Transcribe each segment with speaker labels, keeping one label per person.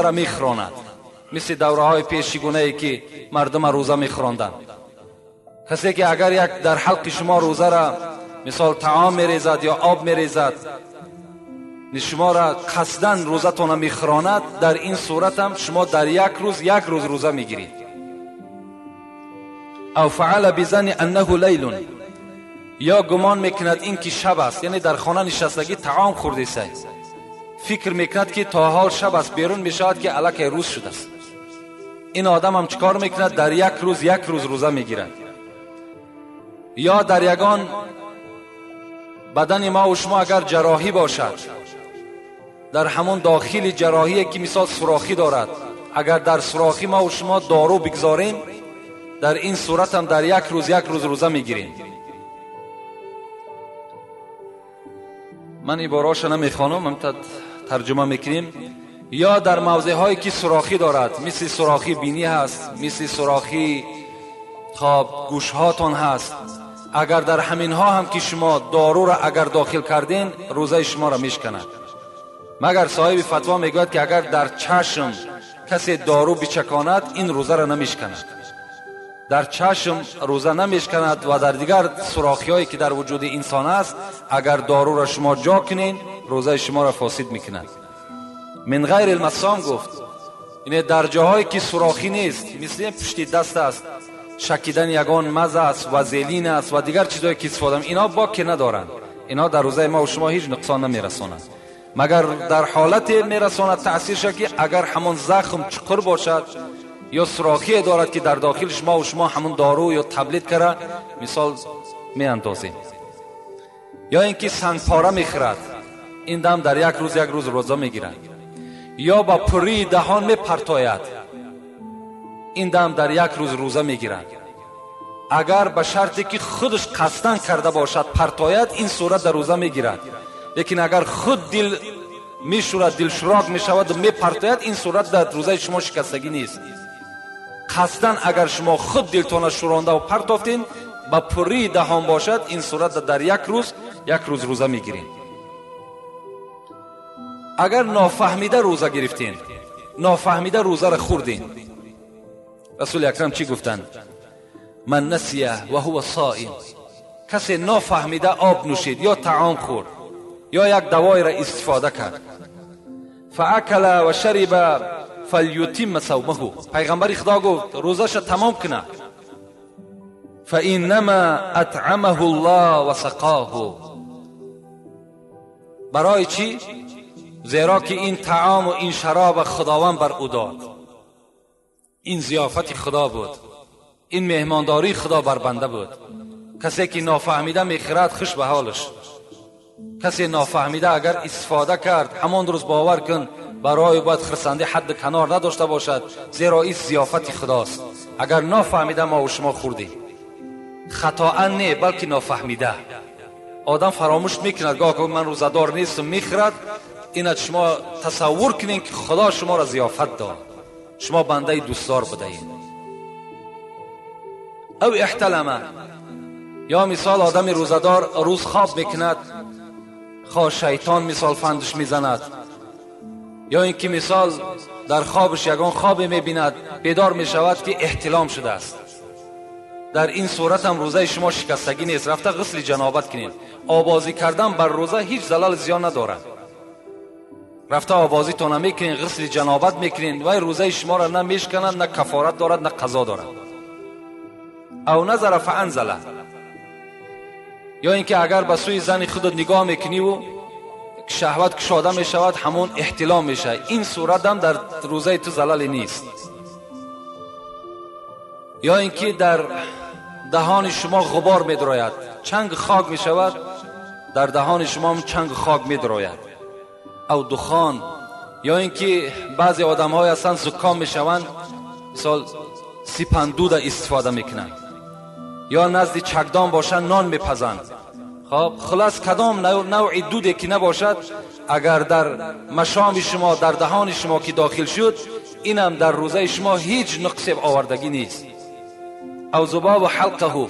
Speaker 1: را میخواند، مثل دوره های پیشگونه ای که مردم روزه میخواندند. کسی که اگر یک در حلق شما روزه را مثال طعام میریزد یا آب میریزد، شما را قصداً روزتون میخواند، در این صورت هم شما در یک روز روزه میگیرید. او فعل بظن انه لیل، یا گمان میکند این که شب است، یعنی در خانه نشستگی طعام خورده است، فکر میکند که تا حال شب است، بیرون میشود که الک روز شده است. این آدم هم چیکار میکند؟ در یک روز روزه میگیرد. یا در یگان بدن ما و شما اگر جراحی باشد، در همون داخل جراحی که مثال سوراخی دارد، اگر در سوراخی ما و شما دارو بگذاریم، در این صورت هم در یک روز روزه میگیریم. من عبارهاش نمیخوانم، هم ترجمه میکنیم. یا در موضع هایی که سوراخی دارد، مثل سوراخی بینی هست، مثل سوراخی گوش هاتون هست، اگر در همین ها هم که شما دارو را اگر داخل کردین، روزه شما را میشکند. مگر صاحب فتوا میگوید که اگر در چشم کسی دارو بچکاند، این روزه را نمیشکند. در چشم روزه نمیشکند و در دیگر سوراخی هایی که در وجود انسان است، اگر دارو را شما جا کنین، روزه شما را فاسد میکند. من غیر المسام گفت، یعنی در جاهایی که سوراخی نیست، مثل پشت دست است، شکیدن یگان مزه است، وازلین است و دیگر چیزایی که استفاده، اینا باک ندارند. اینا در روزه ما و شما هیچ نقصان نمیرسانند، مگر در حالت میرساند تأثیرش که اگر همون زخم چقر باشد یا سوراخی دارد که در داخلش ما و شما همون دارو یا تبلیت کرده مثال می اندازیم. یا اینکه سنگ پاره میخورد، این دم در یک روز روزه میگیرد. یا با پری دهان میپرتاید، این دم در یک روزه میگیرد. اگر به شرطی که خودش قصداً کرده باشد پرتاید، این صورت در روزه میگیرد. لیکن اگر خود دل میشورد، دل شراق میشود و میپرتاید، این صورت در روزه شما شکستگی نیست. قصداً اگر شما خود دلتون شورانده و پرتافتین، با پری دهان باشد، این صورت در یک روز روزه میگیرین. اگر نافهمیده روزه گرفتین، نافهمیده روزه را خوردین، رسول اکرم چی گفتند؟ من نسیه و هو صائم، کسی نافهمیده آب نوشید یا طعام خورد یا یک دوای را استفاده کرد، فاکل و شرب فلیتم صومه، پیغمبر خدا گفت روزش تمام کنه. فانما اطعمه الله و سقاه، برای چی؟ زیرا که این طعام و این شراب خداوند بر او داد. این ضیافت خدا بود، این مهمانداری خدا بر بنده بود. کسی که نافهمیده میخورد خوش به حالش، کسی نافهمیده اگر استفاده کرد همان روز باور کن برای باید خرسنده حد کنار نداشته باشد، زیرا این ضیافت خداست. اگر نافهمیده ما و شما خوردیم، خطااً نه بلکه نافهمیده، آدم فراموش میکند گاه که من روزدار نیستم میخورد، اینت شما تصور کنین که خدا شما را ضیافت داد، شما بنده دوستدار بدهید. او احتلمه، یا مثال آدم روزدار روز خواب میکند، خواه شیطان مثال فندش میزند، یا اینکه مثال در خوابش یگان خواب میبیند، بیدار میشود که احتلام شده است، در این صورت هم روزه شما شکستگی نیست. رفته غسل جنابت کنین. آوازی کردن بر روزه هیچ ضلال زیان ندارد. رفته آوازی تو نمیکنین، غسل جنابت میکنین و روزه شما را نه میشکنند، نه کفارت دارد نه قضا دارد. او نظر فانزله، یا اینکه اگر به سوی زن خودت نگاه میکنی و شهوت کشاده میشود، همون احتلام میشه، این صورت هم در روزه تو ضلالی نیست. یا اینکه در دهان شما غبار میدراید، چنگ خاک میشود، در دهان شما هم چنگ خاک میدراید. او دخان، یا اینکه بعضی آدم های اصلا زکام میشوند، مثال سیپندود استفاده میکنند، یا نزد چکدان باشند نان میپزند. خب خلاص کدام نوع دودی که نباشد، اگر در مشام شما در دهان شما که داخل شد، اینم در روزه شما هیچ نقص آوردگی نیست. او ذباب حلقه،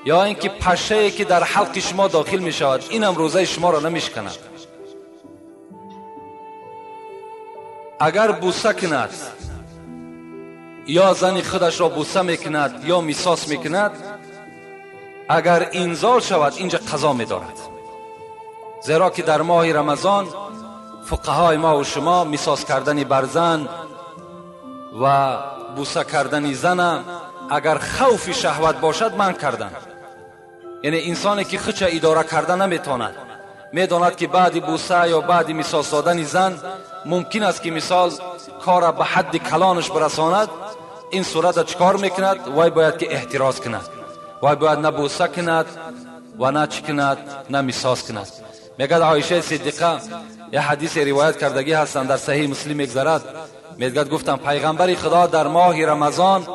Speaker 1: یا اینکه پشه که در حلق شما داخل می شود، اینم روزه شما را نمیشکند. اگر بوسه کند یا زن خودش را بوسه میکند یا میساس میکند، اگر انزال شود اینجا قضا میدارد. زیرا که در ماه رمضان فقهای ما و شما میساس کردن بر زن و بوسه کردن زن اگر خوف شهوت باشد منع کردن. یعنی انسانی که خودش اداره کردن نمیتواند، میداند که بعد بوسه یا بعد میساس دادن زن ممکن است که مثال کار به حد کلانش برساند، این صورت چکار میکند؟ وای باید که احتراز کند، وای باید نه بوسه کند و نه چی کند، نه میساس کند. میگه عایشه صدیقه یه حدیث روایت کردگی هستند در صحیح مسلم میگذرد، میگه گفتم پیغمبر خدا در ماه رمضان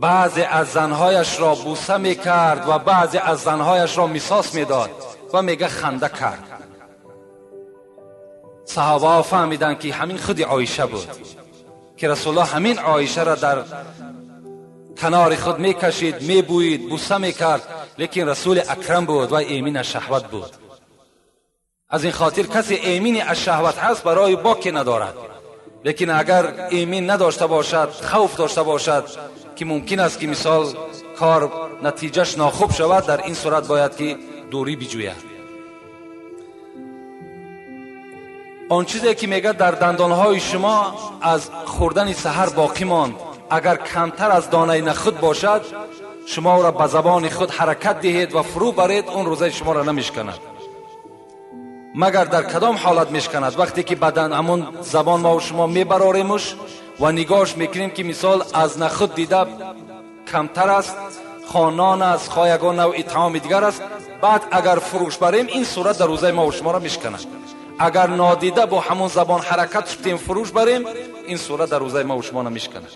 Speaker 1: بعضی از زنهایش را بوسه میکرد و بعضی از زنهایش را میساس میداد و میگه خنده کرد. صحابه فهمیدن که همین خود عایشه بود که رسول الله همین عایشه را در کنار خود میکشید، میبوید، بوسه میکرد، لیکن رسول اکرم بود و ایمین از شهوت بود. از این خاطر کسی ایمین از شهوت هست برای باکی ندارد. لیکن اگر ایمین نداشته باشد، خوف داشته باشد که ممکن است که مثال کار نتیجهش ناخوب شود، در این صورت باید که دوری بجوید. آن چیزی که میگه در دندانهای شما از خوردن سحر باقی ماند، اگر کمتر از دانه نخود باشد شما را به زبان خود حرکت دهید و فرو برید، اون روزه شما را نمیشکند. مگر در کدام حالت میشکند؟ وقتی که بدن همون زبان ما و شما میبراریمش و نگاهش میکنیم که مثال از نخود دیده کمتر است، خانان است، خایگان نوع اطعام دیگر است، بعد اگر فروش بریم این صورت در روزه ما و شما را میشکند. اگر نادیده با همون زبان حرکت شدیم فروش بریم، این صورت در روزه ما و شما نمیشکند.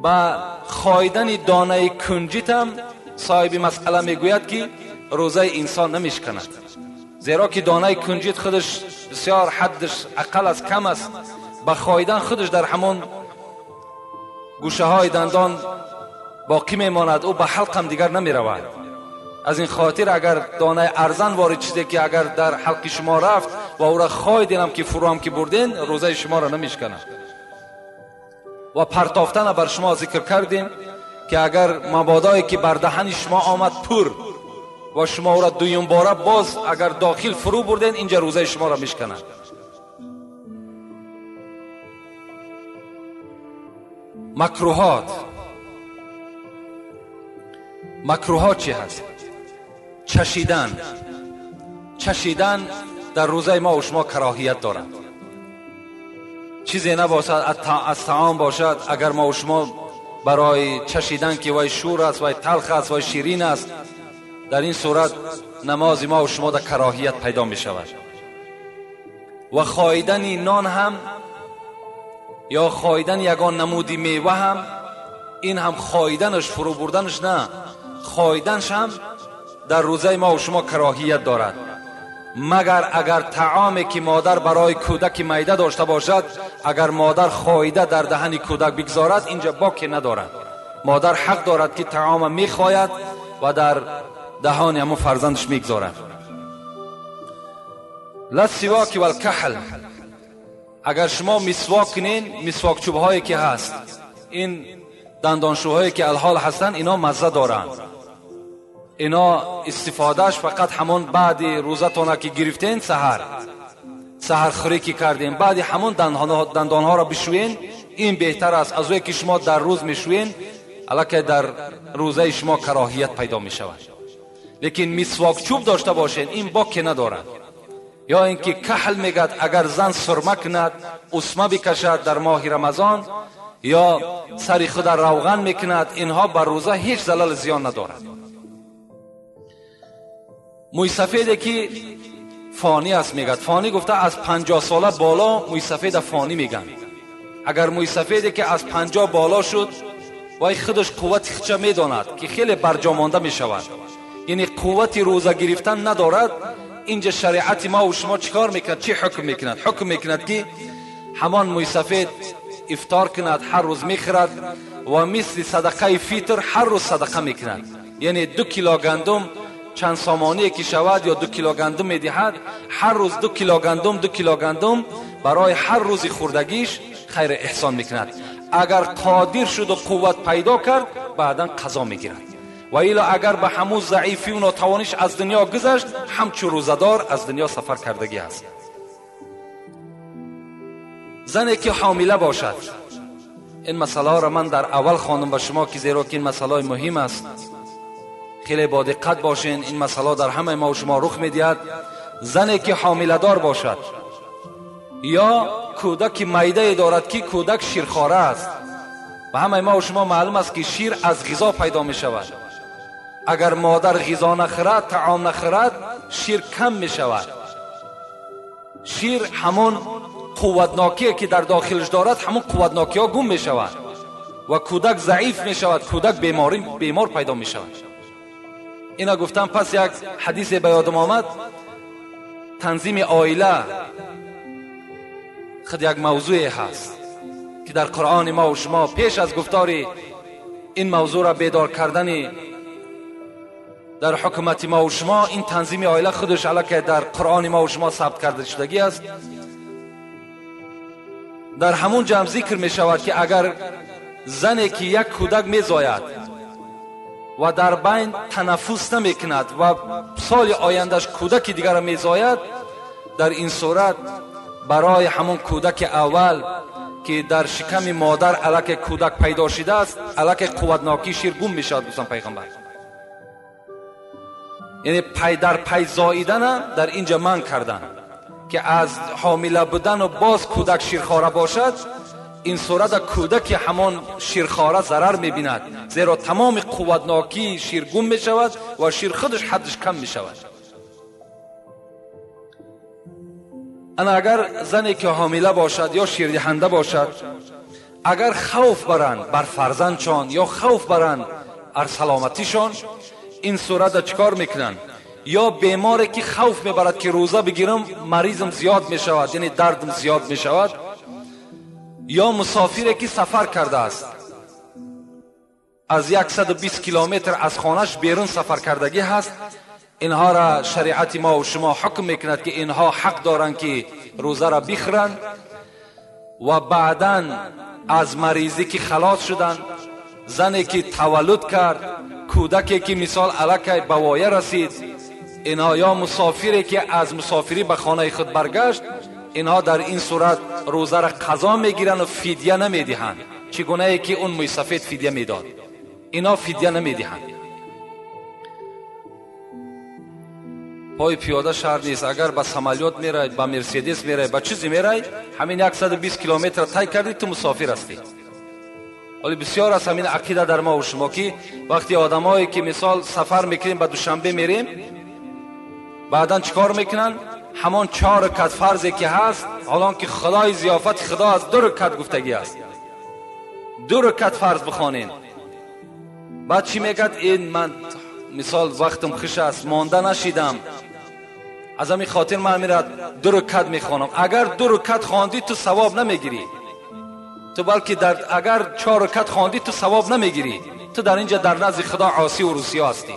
Speaker 1: با خایدن دانه کنجیت هم صاحب مسئله میگوید که روزه انسان نمیشکند، زیرا که دانه کنجیت خودش بسیار حدش اقل از کم است، با خایدن خودش در همون گوشه های دندان باقی میماند، او به حلق هم دیگر نمی رود. از این خاطر اگر دانه ارزن وارد چیزی که اگر در حلق شما رفت و او را خایدین هم که فرو هم که بردین، روزه شما را نمیشکند. و پرتافتن بر شما ذکر کردیم که اگر مبادایی که بر دهن شما آمد پر و شما او را دویم باره باز اگر داخل فرو بردین، اینجا روزه شما را میشکند. مکروهات چی هست؟ چشیدن در روزه ما و شما کراهیت دارد. چیزی نباشد از طعام باشد، اگر ما و شما برای چشیدن که وای شور است، وای تلخ است، وای شیرین است، در این صورت نماز ما و شما در کراهیت پیدا می شود. و خایدن نان هم یا خایدن یگان نمودی میوه هم، این هم خایدنش فرو بردنش نه، خایدنش هم در روزه ما و شما کراهیت دارد. مگر اگر طعامی که مادر برای کودک معده داشته باشد، اگر مادر خایده در دهن کودک بگذارد، اینجا باکی ندارد. مادر حق دارد که طعام میخواید و در دهان همون فرزندش میگذارد. لسواک و الکحل، اگر شما مسواک کنین، مسواک چوب هایی که هست، این دندانشوهایی که الحال هستن، اینا مزه دارند. اینا استفادهش فقط همون بعد روزتونه که گرفتین، سحر خوری که کردین، بعد همون دندان ها را بشوین، این بهتر است از اونی که شما در روز میشوین، البته در روزه شما کراهیت پیدا می شود. لیکن مسواک چوب داشته باشین، این باکی ندارد. یا اینکه کحل میگد، اگر زن سرمه کند، اسمه بکشد در ماه رمضان یا سر خود در روغن میکند، اینها بر روزه هیچ ضرر زیان ندارد. موی سفیدی که فانی است میگد، فانی گفته از 50 ساله بالا موی سفید فانی میگن. اگر موی سفیدی که از 50 بالا شد وای خودش قوت خچه میداند که خیلی برجامانده میشود، یعنی قوت روزه گرفتن ندارد، اینجا شریعت ما و شما چیکار میکند؟ چی حکم میکند؟ حکم میکند که همان موی سفید افطار کند، هر روز میخورد و مثل صدقه فیتر هر روز صدقه میکند. یعنی 2 کیلو گندم چند سامانه که شود یا 2 کیلو گندم میدهد، هر روز 2 کیلو گندم 2 کیلو گندم برای هر روز خوردگیش خیر احسان میکند. اگر قادر شد و قوت پیدا کرد بعدا قضا میگیرد. و الا اگر به همون ضعیفی و ناتوانیش از دنیا گذشت، همچون روزدار از دنیا سفر کردگی است. زنی که حامله باشد، این مسئله را من در اول خواندم به شما که زیرا که این مسئله مهم است، خیلی با دقت باشین. این مسئله در همه ما و شما رخ میدهد. زنی که حامله دار باشد یا کودک میده دارد که کودک شیرخواره است، و همه ما و شما معلوم است که شیر از غذا پیدا می شود. اگر مادر غذا نخورد، طعام نخورد، شیر کم می شود. شیر همون قوتناکی که در داخلش دارد، همون قوتناکی ها گم می شود و کودک ضعیف می شود، کودک بیمار پیدا می شود. اینا گفتم. پس یک حدیث به یادم آمد، تنظیم عائله خود یک موضوعی هست که در قرآن ما و شما پیش از گفتار این موضوع را بیدار کردن در حکومت ما و شما، این تنظیم عائله خودش علاکه در قرآن ما و شما ثبت کرده شدگی است. در همون جمع ذکر می شود که اگر زنی که یک کودک می زاید و در بین تنفس نمی کند و سال آیندهش کودک دیگر را می زاید، در این صورت برای همون کودک اول که در شکم مادر علاکه کودک پیدا شده است، علاکه قوتناکی شیر گم می شود. گفتم پیغمبر یعنی پی در پی زاییدن در اینجا من کردن که از حامله بودن و باز کودک شیرخواره باشد، این صورت کودک همان شیرخواره ضرر می‌بیند، زیرا تمام قوتناکی شیر گم می شود و شیر خودش حدش کم می شود. انا اگر زنی که حامله باشد یا شیردهنده باشد، اگر خوف برند بر فرزندشان یا خوف برند بر سلامتیشان، این صورت چکار میکنن؟ یا بیماری که خوف میبرد که روزه بگیرم مریضم زیاد میشود، یعنی دردم زیاد میشود، یا مسافری که سفر کرده است، از 120 کیلومتر از خانهش بیرون سفر کردگی هست، اینها را شریعت ما و شما حکم میکند که اینها حق دارند که روزه را بخورند و بعداً از مریضی که خلاص شدند، زنی که تولد کرد، کودکی که مثال علاکه بوایه رسید، اینها یا مسافری که از مسافری به خانه خود برگشت، اینها در این صورت روزه را قضا میگیرند و فدیه نمیدهند. چگونه ای که اون موی سفید فدیه میداد، اینا فدیه نمیدهند. پای پیاده شهر نیست، اگر به سمالیات میره، به مرسیدس میره، به چیزی میره، همین 120 کیلومتر طی کردی تو مسافر هستی. ولی بسیار از همین عقیده در ما و شما که وقتی آدمایی که مثال سفر میکنیم به دوشنبه میریم، بعدن چیکار میکنن؟ همان 4 رکعت فرضی که هست، حالان که خدای ضیافت خدا از 2 رکعت گفتگی است، 2 رکعت فرض بخوانین. بعد چی میگد؟ این من مثال وقتم خوش است، مانده نشیدم، از همین خاطر من میرد 2 رکعت میخوانم. اگر 2 رکعت خواندی تو ثواب نمیگیری، تو بلکه اگر 4 رکعت خواندی تو ثواب نمیگیری، تو در اینجا در نزد خدا عاصی و روسیه هستی.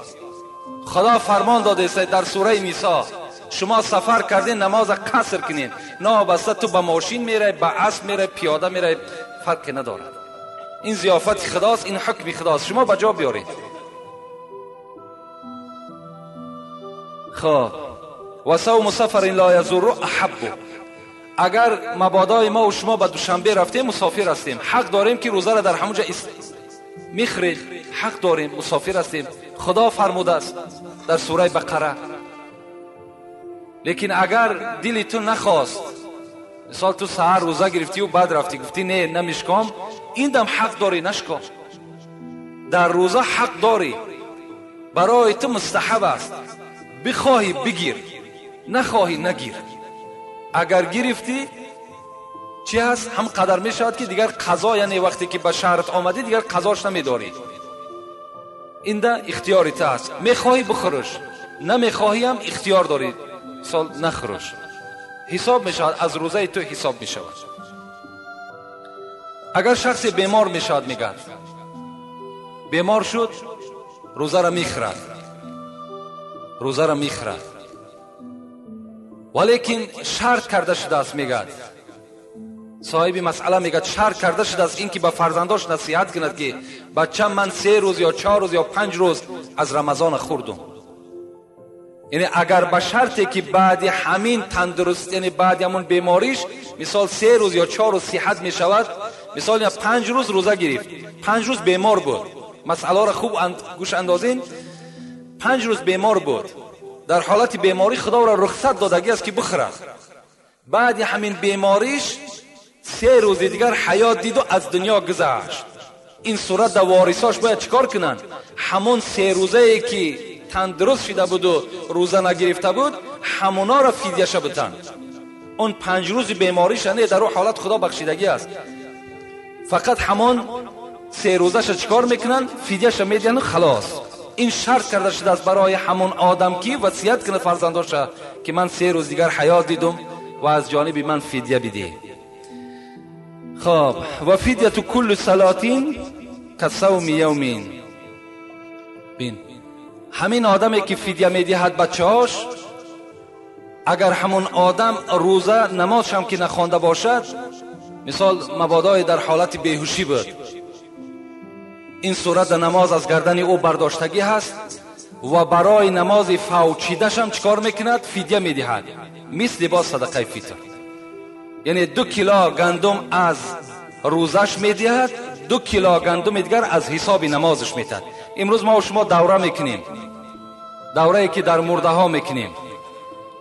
Speaker 1: خدا فرمان داده است در سوره نیسا، شما سفر کردین نماز قصر کنین، نه بسته تو به ماشین میره، به اسب میره، پیاده میره، فرقی ندارد. این ضیافت خداست، این حکم خداست، شما به جا بیارید. خب و صوم سفر لا یضر احب، اگر مبادا ما و شما به دوشنبه رفتیم مسافر هستیم، حق داریم که روزه را در همونجا میخوریم، حق داریم، مسافر هستیم. خدا فرموده است در سوره بقره. لیکن اگر دلتون نخواست، مثال تو سحر روزه گرفتی و بعد رفتی گفتی نه نمیشکام، این دم حق داری نشکام. در روزه حق داری، برای تو مستحب است، بخواهی بگیر، نخواهی نگیر. اگر گرفتی چی هست؟ هم قدر می شود که دیگر قضا، یعنی وقتی که به شهرت آمدی دیگر قضاش نمی داری. این ده اختیاریت است، میخواهی بخورش، نمیخواهی هم اختیار داری سال نخورش. حساب می شود، از روزه تو حساب می شود. اگر شخص بیمار می شود، میگه بیمار شد روزه را میخورد، روزه را میخورد، ولیکن شرط کرده شده است. میگد صاحب مسئله میگه شرط کرده شده است اینکه به فرزنداش نصیحت کند که بچه من 3 روز یا 4 روز یا 5 روز از رمضان خوردم. یعنی اگر به شرطی که بعد همین تندرست، یعنی بعد همون بیماریش مثال 3 روز یا 4 روز صحت می شود، مثال 5 روز روزه گرفت، 5 روز بیمار بود، مسئله را خوب گوش اندازین، 5 روز بیمار بود، در حالت بیماری خدا را رخصت دادگی است که بخورد. بعد همین بیماریش 3 روز دیگر حیات دید و از دنیا گذشت. این صورت در وارثاش باید چیکار کنند؟ همون 3 روزه که تندرست شده بود و روزه نگرفته بود همونا را فدیه بدن. اون 5 روز بیماریش نه در اون حالت خدا بخشیدگی است، فقط همون 3 روزش چیکار میکنن؟ فدیه میدن خلاص. این شرط کرده شده است برای همون آدم که وصیت کنه فرزنداش که من 3 روز دیگر حیات دیدم و از جانب من فدیه بده. خب و فدیه کل صلاتین کصوم یومین. بین همین آدمی که فدیه میدهد بچه‌هاش، اگر همون آدم روزه نمازش هم که نخوانده باشد، مثال مبادا در حالت بیهوشی بود، این صورت نماز از گردن او برداشتگی هست و برای نماز فوچیدش هم چیکار میکند؟ فدیه میدهد، مثل با صدقه فطر. یعنی 2 کیلو گندم از روزش میدهد، 2 کیلو گندم دیگر از حساب نمازش میدهد. امروز ما و شما دوره میکنیم، دوره‌ای که در مرده ها میکنیم،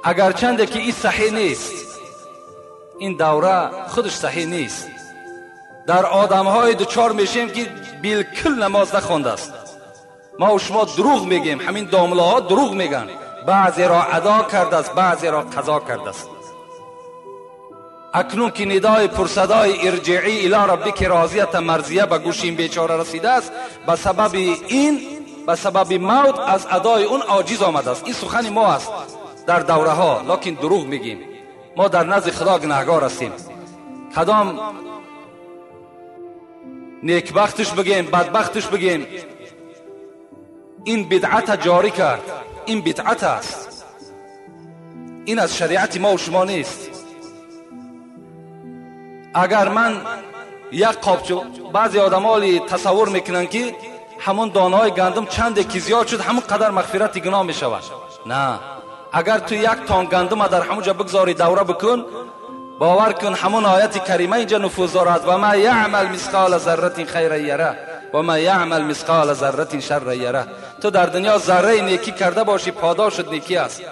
Speaker 1: اگرچنده که این صحیح نیست، این دوره خودش صحیح نیست. در آدم های دوچار میشیم که بالکل نماز نخوانده است. ما و شما دروغ میگیم، همین دامله ها دروغ میگن، بعضی را ادا کرده است، بعضی را قضا کرده است. اکنون که ندای پرصدای ارجعی الی ربک راضیه مرضیه به گوش این بیچاره رسیده است، به سبب این، به سبب موت از ادای اون عاجز آمده است. این سخن ما است در دوره ها، لکن دروغ میگیم. ما در نزد خدا گناهکار هستیم. کدام نیکبختش بگیم، بدبختش بگیم، این بدعت جاری کرد، این بدعت است، این از شریعت ما و شما نیست. اگر من یک قابچو، بعضی آدم‌ها تصور میکنن که همون دانه‌های گندم چند که زیاد شد همون قدر مغفرت گناه میشود. نه، اگر تو 1 تن گندم در همونجا بگذاری دوره بکن، باور کن همون آیت کریمه اینجا نفوذ دارد: و ما یعمل مثقال ذره خیر یره و ما یعمل مثقال ذره شر یره. تو در دنیا ذره نیکی کرده باشی پاداشت نیکی است،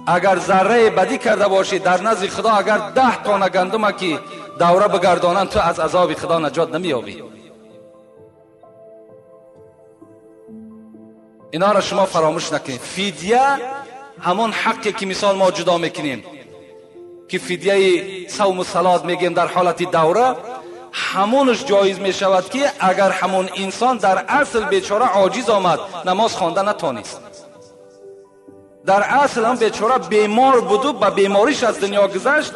Speaker 1: اگر ذره بدی کرده باشی در نزد خدا اگر 10 تن گندم که دوره بگردانن تو از عذاب خدا نجات نمیابی. اینا را شما فراموش نکنید. فدیه همون حقی که مثال ما جدا میکنیم که فدیه صوم و صلات میگیم در حالت دوره، همونش جایز میشود که اگر همون انسان در اصل بیچاره عاجز آمد، نماز خوانده نتونست، در اصل هم بیچاره بیمار بود و به بیماریش از دنیا گذشت،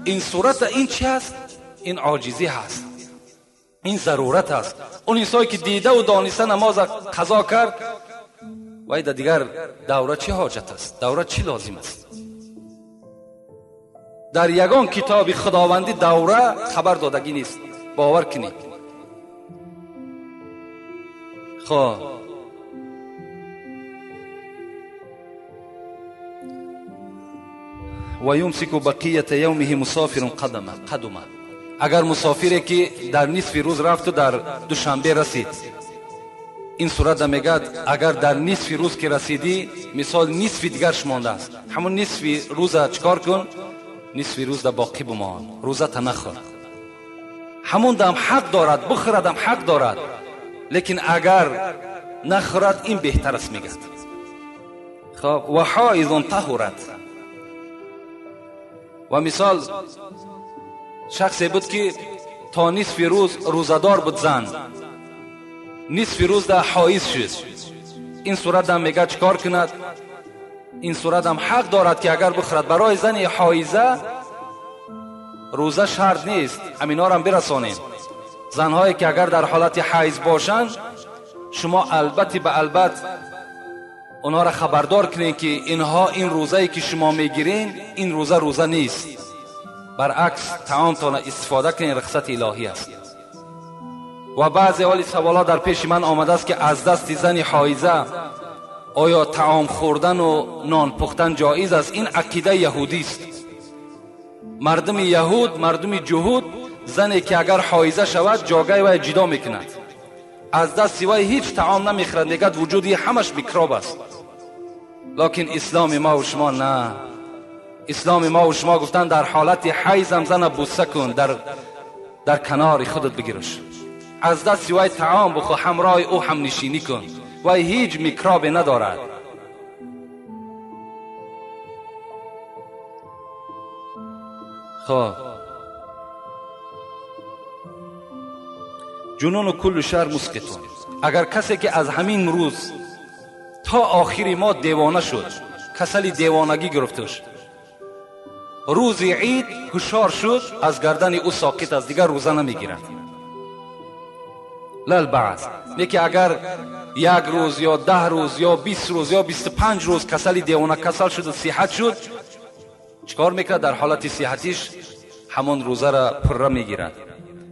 Speaker 1: این صورت این چی است؟ این عاجزی هست، این ضرورت است. اون انسانی که دیده و دانسته نماز قضا کرد، وای دیگر دوره چی حاجت است؟ دوره چی لازم است؟ در یگان کتاب خداوندی دوره خبر دادگی نیست، باور کنید. خب و یمسک بقیت یومه مسافر قدمه. اگر مسافری که در نصف روز رفت و در دوشنبه رسید، این صورت میگه اگر در نصف روز که رسیدی، مثال نصف دیگرش مانده است، همون نصف روز چکار کن؟ نصف روز در باقی بمان، روزت نخور. همون دم حق دارد، بخورد هم حق دارد، لیکن اگر نخورد این بهتر است. میگه خب و حائض طهرت. و مثال شخصی بود که تا نصف روز روزدار بود، زن نصف روز در حائض شد، این صورت هم میگه چکار کند؟ این صورت هم حق دارد که اگر بخورد. برای زن حائضه روزه شرط نیست، همینا هم برسانید. زنهایی که اگر در حالت حیض باشند، شما البته به البته اونها را خبردار کنین که اینها این روزه‌ای که شما میگیرین این روزه نیست، برعکس طعامتان استفاده کنین، رخصت الهی است. و بعضی اولی سوالات در پیش من آمده است که از دست زن حایضه آیا طعام خوردن و نان پختن جایز است؟ این عقیده یهودی است. مردم یهود، مردم جهود، زنی که اگر حایضه شود جاگه وی جدا میکند، از دست وی هیچ طعام نمیخورد، میگد وجودی همش میکروب است. لکن اسلام ما و شما نه. اسلام ما و شما گفتن در حالت حیض هم زن بوسه کن، در کنار خودت بگیرش، از دست وی طعام بخو، همراه او هم نشینی کن، وی هیچ میکروب ندارد. خب جنون و کل شهر مسکتون. اگر کسی که از همین روز تا آخری ما دیوانه شد، کسل دیوانگی گرفتش، روز عید هوشیار شد، از گردن او ساقط است، دیگر روزه نمیگیرد. للبعض میگه اگر یک روز یا 10 روز یا 20 روز یا 25 روز کسل دیوانه کسل شد و صحت شد، چیکار میکنه؟ در حالت صحتیش همون روزه را پره میگیرد.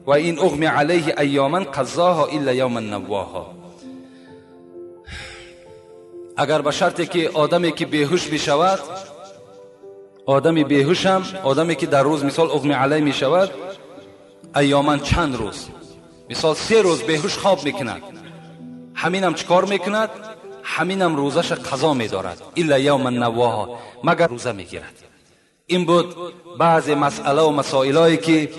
Speaker 1: و این اغمی علیه ایاما قضاها الا یوما نواها. اگر به شرطی که آدمی که بیهوش بشود، آدمی بیهوش هم، آدمی که در روز مثال اغمی علیه میشود، ایاما چند روز، مثال 3 روز بیهوش خواب میکند، همینم چیکار میکند؟ همینم روزش قضا میدارد، الا یوما نواها، مگر روزه میگیرد. این بود بعض مسئله و مسائلایی که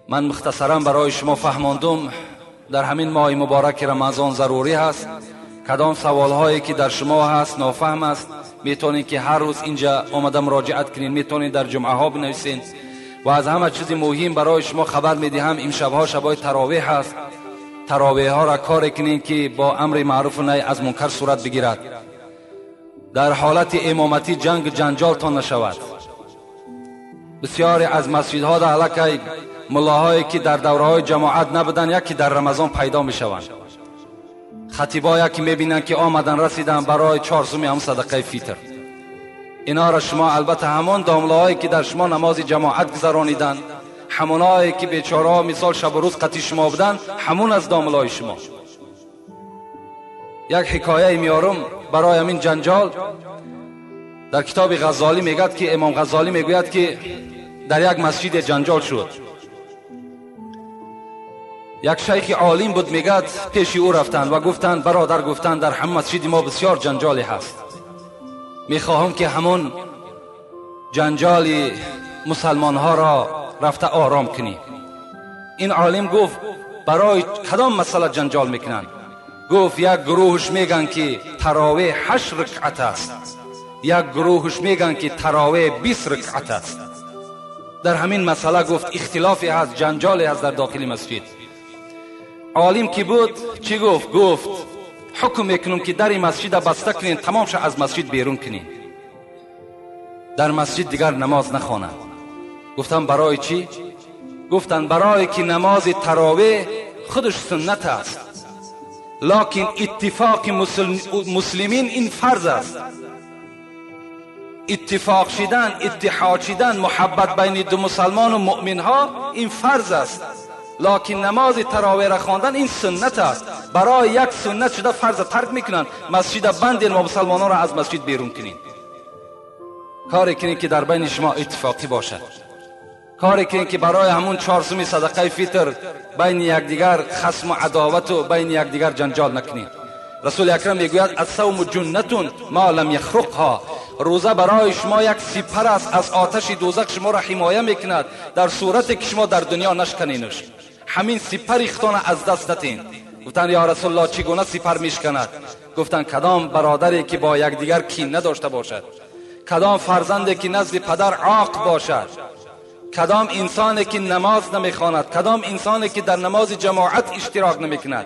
Speaker 1: من مختصرا برای شما فهماندم. در همین ماه مبارک رمضان ضروری هست کدام سوالهایی که در شما هست نافهم است میتونید که هر روز اینجا آمده مراجعت کنین، میتونید در جمعه ها بنویسین. و از همه چیز مهم برای شما خبر میدهم، این شبها شبای تراویح هست، تراویح ها را کار کنین که با امر معروف و نهی از منکر صورت بگیرد. در حالت امامتی جنگ جنجالتان نشود. بسیاری از مسجدها در علاقه ملاهایی که در دوره‌های جماعت نبودن یکی در رمضان پیدا میشوند. خطیبا یکی میبینن که آمدن رسیدن برای 4 هم صدقه فطر. اینا را شما البته همان داملهایی که در شما نماز جماعت گذرانیدن، همونایی که بیچاره‌ها مثال شب و روز قطی شما بودن، همون از داملهای شما. یک حکایه میارم برای همین جنجال. در کتاب غزالی میگد که امام غزالی میگوید که در یک مسجد جنجال شد. یک شیخ عالم بود، میگد پیش او رفتند و گفتند برادر، گفتند در همه مسجد ما بسیار جنجالی هست، میخواهم که همون جنجال مسلمان ها را رفته آرام کنی. این عالم گفت برای کدام مسئله جنجال میکنن؟ گفت یک گروهش میگن که تراویح 8 رکعت است، یک گروهش میگن که تراویح 20 رکعت است. در همین مسئله گفت اختلافی هست، جنجالی هست در داخل مسجد. عالم کی بود چی گفت؟ گفت حکم میکنم که در این مسجد بسته کنین، تمام شد از مسجد بیرون کنین، در مسجد دیگر نماز نخوانند. گفتم برای چی؟ گفتن برای که نماز تراویح خودش سنت است، لکن اتفاق مسلمین این فرض است. اتفاق شدن، اتحاد شدن، محبت بین دو مسلمان و مؤمن ها این فرض است، لکن نماز تراویح را خواندن این سنت است. برای یک سنت شده فرض ترک میکنن، مسجد بندین و مسلمانان را از مسجد بیرون کنین. کاری کنین که در بین شما اتفاقی باشد، کاری کنین که برای همون 4 صدقه فطر بین یکدیگر خصم و عداوت و بین یکدیگر جنجال نکنین. رسول اکرم میگوید الصوم جنة ما لم یخرقها، روزه برای شما یک سپر است از آتش دوزخ، شما را حمایه میکند در صورتی که شما در دنیا نشکنینش. همین سپر اختان از دست ندین. گفتن یا رسول الله چگونه سپر میشکند؟ گفتن کدام برادری که با یکدیگر کین نداشته باشد، کدام فرزندی که نزد پدر عاق باشد، کدام انسانی که نماز نمیخواند، کدام انسانی که در نماز جماعت اشتراک نمیکند،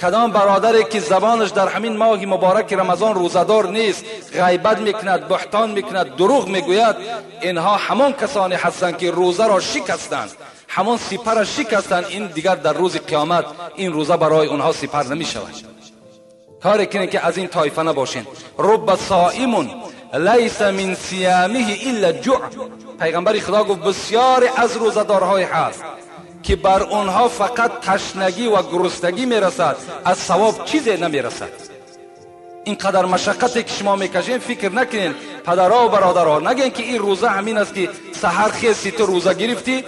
Speaker 1: کدام برادری که زبانش در همین ماه مبارک رمضان روزدار نیست، غیبت میکند، بهتان میکند، دروغ میگوید، اینها همون کسانی هستند که روزه را شکستند، همون سپر را شکستند. این دیگر در روز قیامت این روزه برای اونها سپر نمیشود. کاری کنین که از این طایفه نباشین. رب صائم لیس من صیامه الا جوع. پیغمبر خدا گفت بسیار از روزدارهای هست که بر اونها فقط تشنگی و گرسنگی میرسد، از ثواب چیزی نمیرسد. اینقدر مشقتی که شما میکشین فکر نکنین پدرها و برادرها، نگین که این روزه همین است که سحر خیسی تو روزه گرفتی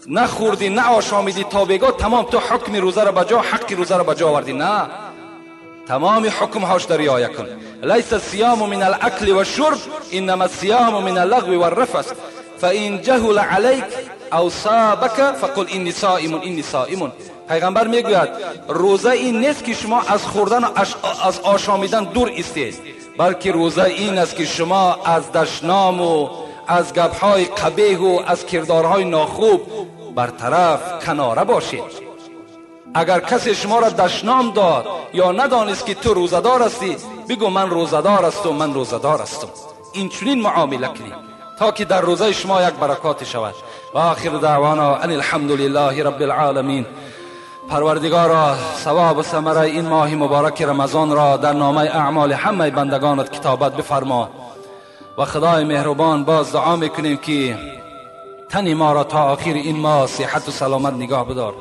Speaker 1: نخوردی نه آشامیدی تا بگاه تمام تو حکم روزه را بجا، حق روزه را بجا آوردی. نه، تمام حکم هاش در رعایت کن. لیس الصیام من الاکل والشرب انما الصیام من اللغو والرفث فان جهل عليك او صابك فقل انی صائم انی صائم. پیغمبر میگوید روزه این نیست که شما از خوردن و از آشامیدن دور ایستید، بلکه روزه این است که شما از دشنام و از گپ‌های قبیح و از کردارهای ناخوب برطرف کناره باشید. اگر کسی شما را دشنام داد یا ندانست که تو روزدار هستی، بگو من روزدار هستم، من روزدار هستم. این چنین معامله کنید تا که در روزه شما یک برکات شود. و آخر دعوانا ان الحمد لله رب العالمین. پروردگارا ثواب و ثمره این ماه مبارک رمضان را در نامه اعمال همه بندگانت کتابت بفرما. و خدای مهربان باز دعا میکنیم که تن ما را تا آخر این ماه صحت و سلامت نگاه بدار.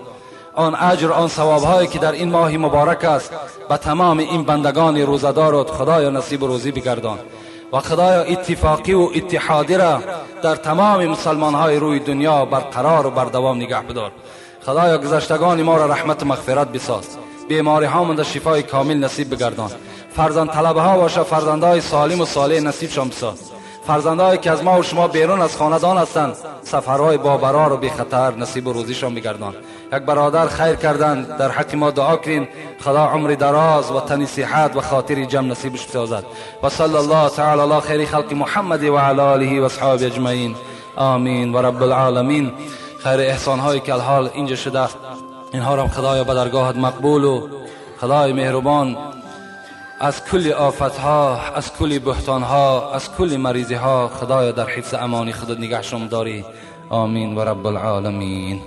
Speaker 1: آن اجر آن ثواب هایی که در این ماه مبارک است به تمام این بندگان روزدارت خدایا نصیب و روزی بگردان. و خدایا اتفاقی و اتحادی را در تمام مسلمان های روی دنیا برقرار و بردوام نگه بدار. خدایا گذشتگان ما را رحمت و مغفرت بساز، بیماری ها من شفای کامل نصیب بگردان. فرزند طلبه ها باشه فرزندای سالم و صالح نصیب شان بساز. فرزندایی که از ما و شما بیرون از خاندان هستند سفرهای با برار و بی خطر نصیب و روزیشان بگردان. یک برادر خیر کردند در حق ما دعا کنین خدا عمر دراز و تن صحت و خاطر جمع نصیبش بسازد. و صلی الله تعالی علی خیر خلق محمد و علی آله و اصحاب اجمعین آمین و رب العالمین. خیر احسان هایی که الحال اینجا شده اینها را خدایا به درگاهت مقبول و خدای مهربان از کل آفت ها، از کل بهتان ها، از کل مریضی ها خدایا در حفظ امانی خودت نگهشون داری. آمین و رب العالمین.